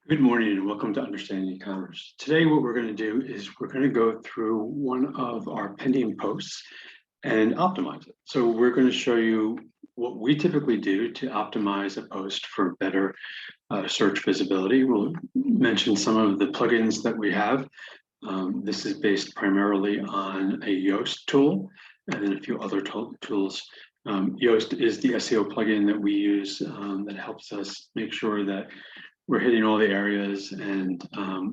Good morning and welcome to Understanding E-commerce. Today what we're going to do is we're going to go through one of our pending posts and optimize it. So we're going to show you what we typically do to optimize a post for better search visibility. We'll mention some of the plugins that we have. This is based primarily on a Yoast tool and then a few other tools. Yoast is the SEO plugin that we use that helps us make sure that we're hitting all the areas, and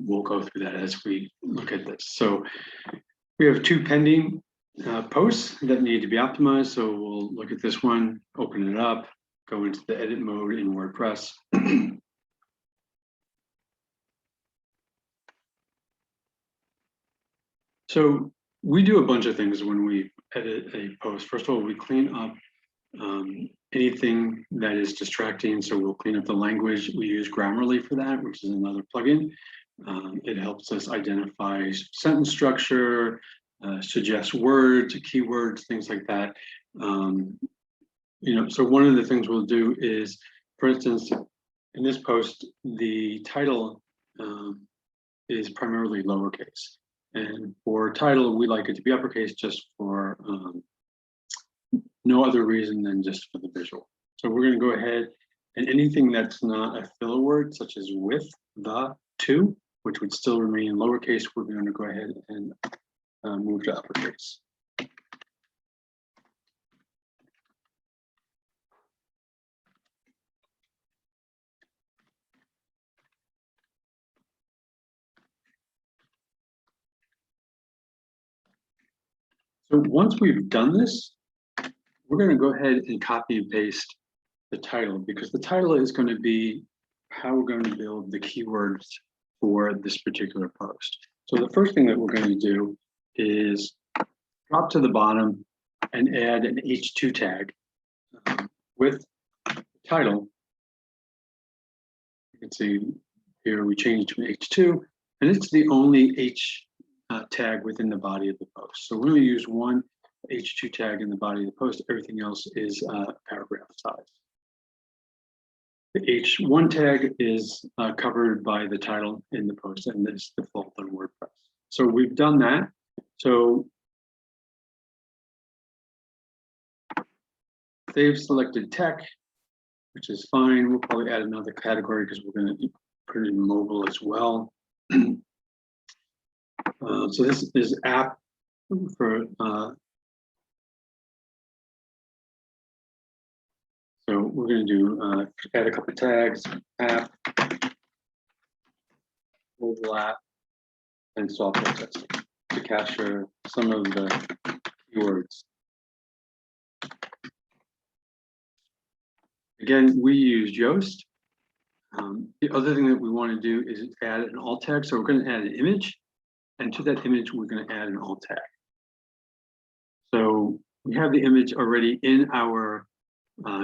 we'll go through that as we look at this. So we have two pending posts that need to be optimized. So we'll look at this one, open it up, go into the edit mode in WordPress. So we do a bunch of things when we edit a post. First of all, we clean up anything that is distracting. So we'll clean up the language. We use Grammarly for that, which is another plugin. It helps us identify sentence structure, suggest words, keywords, things like that. So one of the things we'll do is, for instance, in this post, the title is primarily lowercase. And for title, we like it to be uppercase just for no other reason than just for the visual. So we're going to go ahead and anything that's not a filler word, such as with, the, to, which would still remain in lowercase, we're going to go ahead and move to uppercase. So once we've done this, we're going to go ahead and copy and paste the title, because the title is going to be how we're going to build the keywords for this particular post. So the first thing that we're going to do is drop to the bottom and add an H2 tag with the title. You can see here we changed to an H2, and it's the only H tag within the body of the post. So we're going to use one H2 tag in the body of the post. Everything else is paragraph size. The H1 tag is covered by the title in the post, and this default on WordPress. So we've done that. So they've selected tech, which is fine. We'll probably add another category because we're going to put it in mobile as well. So this is app for so we're going to do add a couple of tags, app, mobile app, and software testing to capture some of the keywords. Again, we use Yoast. The other thing that we want to do is add an alt tag. So we're going to add an image, and to that image, we're going to add an alt tag. So we have the image already in our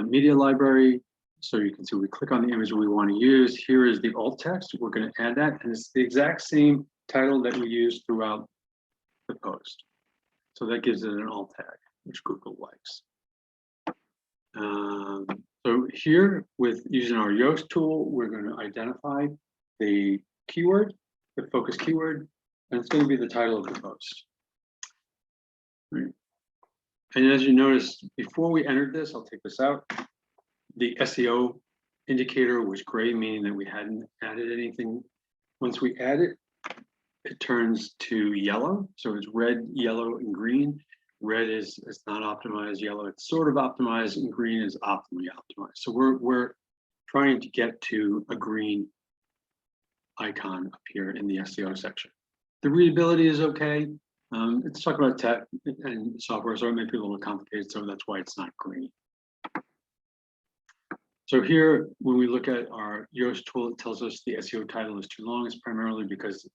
media library. So you can see we click on the image we want to use. Here is the alt text. We're going to add that, and it's the exact same title that we use throughout the post. So that gives it an alt tag, which Google likes. So here, with using our Yoast tool, we're going to identify the keyword, the focus keyword, and it's going to be the title of the post. Right. And as you notice, before we entered this, I'll take this out. The SEO indicator was gray, meaning that we hadn't added anything. Once we add it, it turns to yellow. So it's red, yellow, and green. Red is not optimized, yellow it's sort of optimized, and green is optimally optimized. So we're trying to get to a green icon up here in the SEO section. The readability is okay. Let's talk about tech and software, so it may be a little complicated, so that's why it's not green. So here, when we look at our Yoast tool, it tells us the SEO title is too long. It's primarily because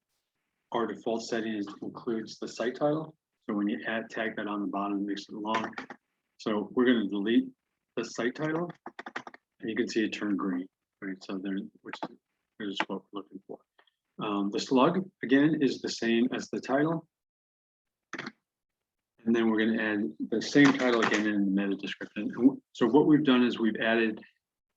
our default settings includes the site title. So when you tag that on the bottom, it makes it long. So we're going to delete the site title, and you can see it turn green. Right? So which is what we're looking for. The slug again is the same as the title, and then we're going to add the same title again in the meta description. So what we've done is we've added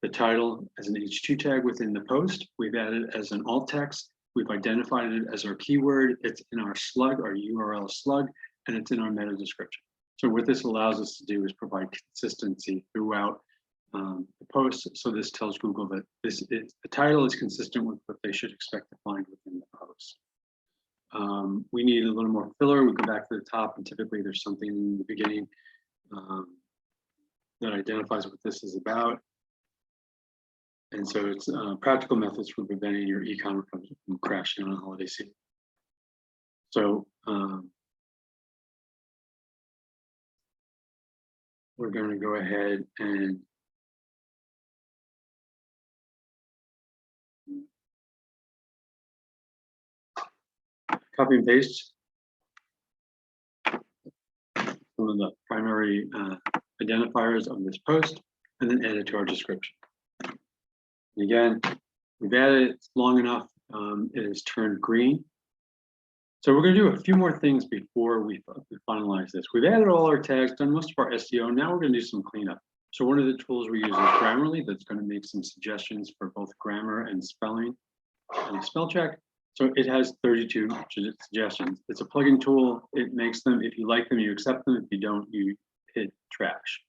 the title as an H2 tag within the post. We've added it as an alt text. We've identified it as our keyword. It's in our slug, our URL slug, and it's in our meta description. So what this allows us to do is provide consistency throughout the post. So this tells Google that the title is consistent with what they should expect to find within the post. We need a little more filler. We go back to the top, and typically there's something in the beginning that identifies what this is about. And so it's practical methods for preventing your e-commerce from crashing on a holiday season. So we're going to go ahead and copy and paste some of the primary identifiers of this post, and then add it to our description. And again, we've added it long enough, it has turned green. So we're going to do a few more things before we finalize this. We've added all our tags, done most of our SEO. Now we're going to do some cleanup. So one of the tools we use is Grammarly. That's going to make some suggestions for both grammar and spelling and spell check. So it has 32 suggestions. It's a plugin tool. It makes them. If you like them, you accept them. If you don't, you hit trash.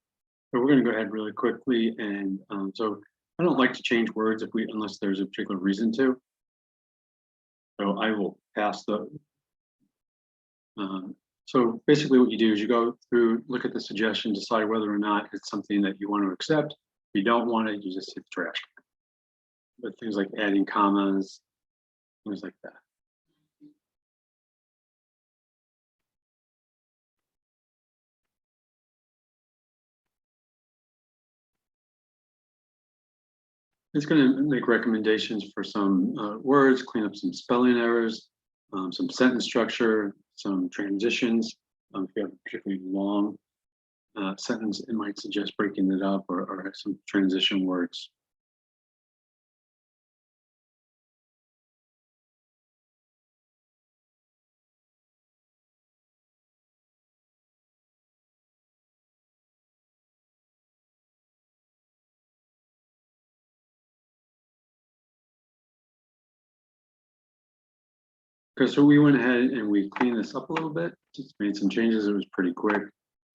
So we're going to go ahead really quickly. And so I don't like to change words unless there's a particular reason to. So I will pass the. So basically what you do is you go through, look at the suggestion, decide whether or not it's something that you want to accept. If you don't want it, you just hit trash. But things like adding commas, things like that. It's going to make recommendations for some words, clean up some spelling errors, some sentence structure, some transitions. If you have a particularly long sentence, it might suggest breaking it up or some transition words. Okay, so we went ahead and we cleaned this up a little bit, just made some changes. It was pretty quick.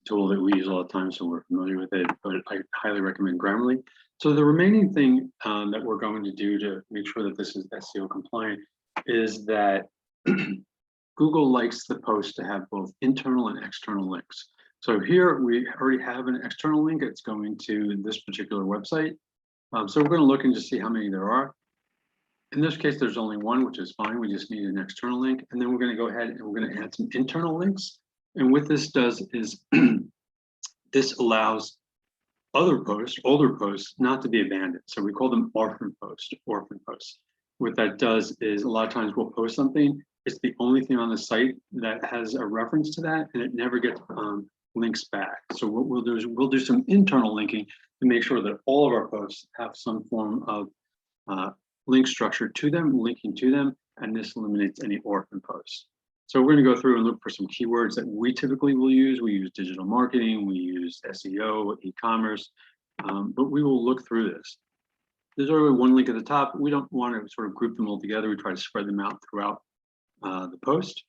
Tool that we use all the time, so we're familiar with it, but I highly recommend Grammarly. So the remaining thing that we're going to do to make sure that this is SEO compliant is that Google likes the post to have both internal and external links. So here we already have an external link. It's going to this particular website. So we're going to look and just see how many there are. In this case, there's only one, which is fine. We just need an external link. And then we're going to go ahead and we're going to add some internal links. And what this does is this allows other posts, older posts, not to be abandoned. So we call them orphan posts. What that does is a lot of times we'll post something. It's the only thing on the site that has a reference to that, and it never gets links back. So what we'll do is we'll do some internal linking to make sure that all of our posts have some form of link structure to them, linking to them, and this eliminates any orphan posts. So we're going to go through and look for some keywords that we typically will use. We use digital marketing, we use SEO, e-commerce, but we will look through this. There's already one link at the top. We don't want to sort of group them all together. We try to spread them out throughout the post.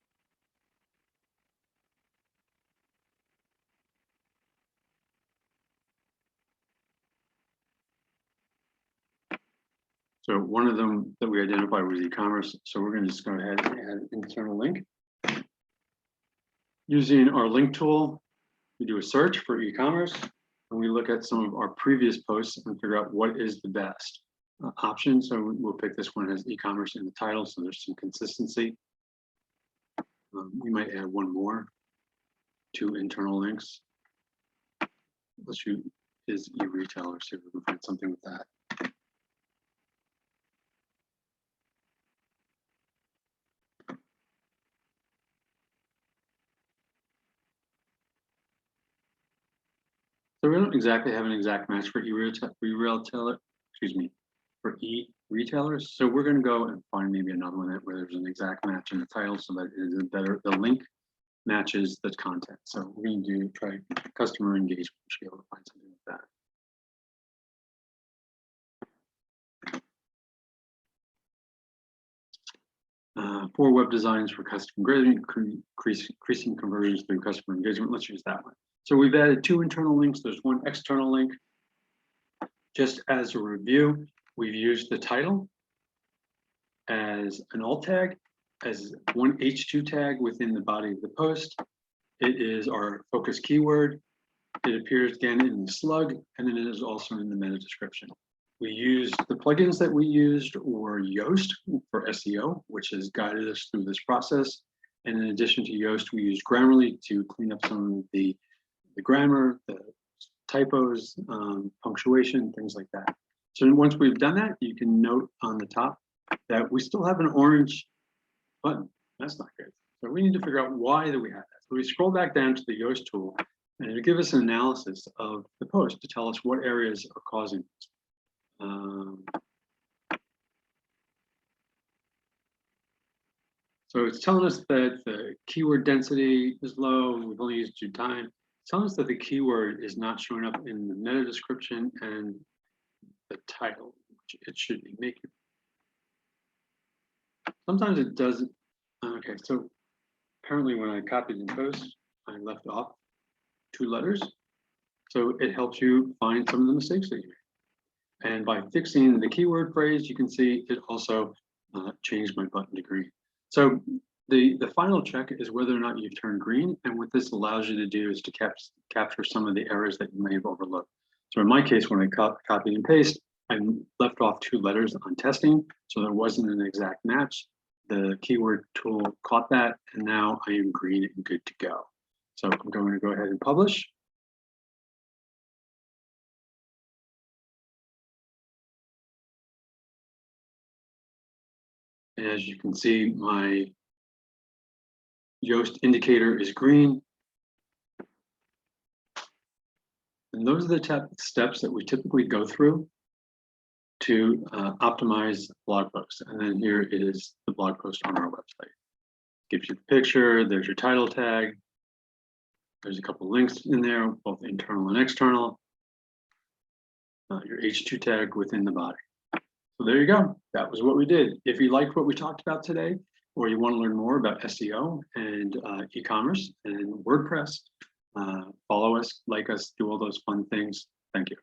So one of them that we identified was e-commerce. So we're going to just go ahead and add an internal link. Using our link tool, we do a search for e-commerce, and we look at some of our previous posts and figure out what is the best option. So we'll pick this one as e-commerce in the title, so there's some consistency. We might add one more, 2 internal links. Let's shoot is e-retailer, see if we can find something with that. So we don't exactly have an exact match for e-retailer, for e-retailers. So we're going to go and find maybe another one where there's an exact match in the title, so that it is the link matches the content. So we're going to try customer engagement. We should be able to find something like that. 4 web designs for custom gradient, increasing conversions through customer engagement. Let's use that one. So we've added 2 internal links. There's 1 external link. Just as a review, we've used the title as an alt tag, as 1 H2 tag within the body of the post. It is our focus keyword. It appears again in the slug, and then it is also in the meta description. We used the plugins that we used were Yoast for SEO, which has guided us through this process. And in addition to Yoast, we used Grammarly to clean up some of the grammar, the typos, punctuation, things like that. So once we've done that, you can note on the top that we still have an orange button. That's not good. So we need to figure out why do we have that. So we scroll back down to the Yoast tool, and it'll give us an analysis of the post to tell us what areas are causing this. So it's telling us that the keyword density is low, and we've only used 2 times. It's telling us that the keyword is not showing up in the meta description and the title, which it should be making. Sometimes it doesn't. Okay, so apparently when I copied and paste, I left off 2 letters. So it helps you find some of the mistakes that you made. And by fixing the keyword phrase, you can see it also changed my button to green. So the final check is whether or not you've turned green. And what this allows you to do is to capture some of the errors that you may have overlooked. So in my case, when I copied and paste, I left off 2 letters on testing. So there wasn't an exact match. The keyword tool caught that, and now I am green and good to go. So I'm going to go ahead and publish. And as you can see, my Yoast indicator is green. And those are the steps that we typically go through to optimize blog posts. And then here is the blog post on our website. Gives you the picture, there's your title tag. There's a couple links in there, both internal and external. Your H2 tag within the body. So there you go. That was what we did. If you liked what we talked about today, or you want to learn more about SEO and e-commerce and WordPress, follow us, like us, do all those fun things. Thank you.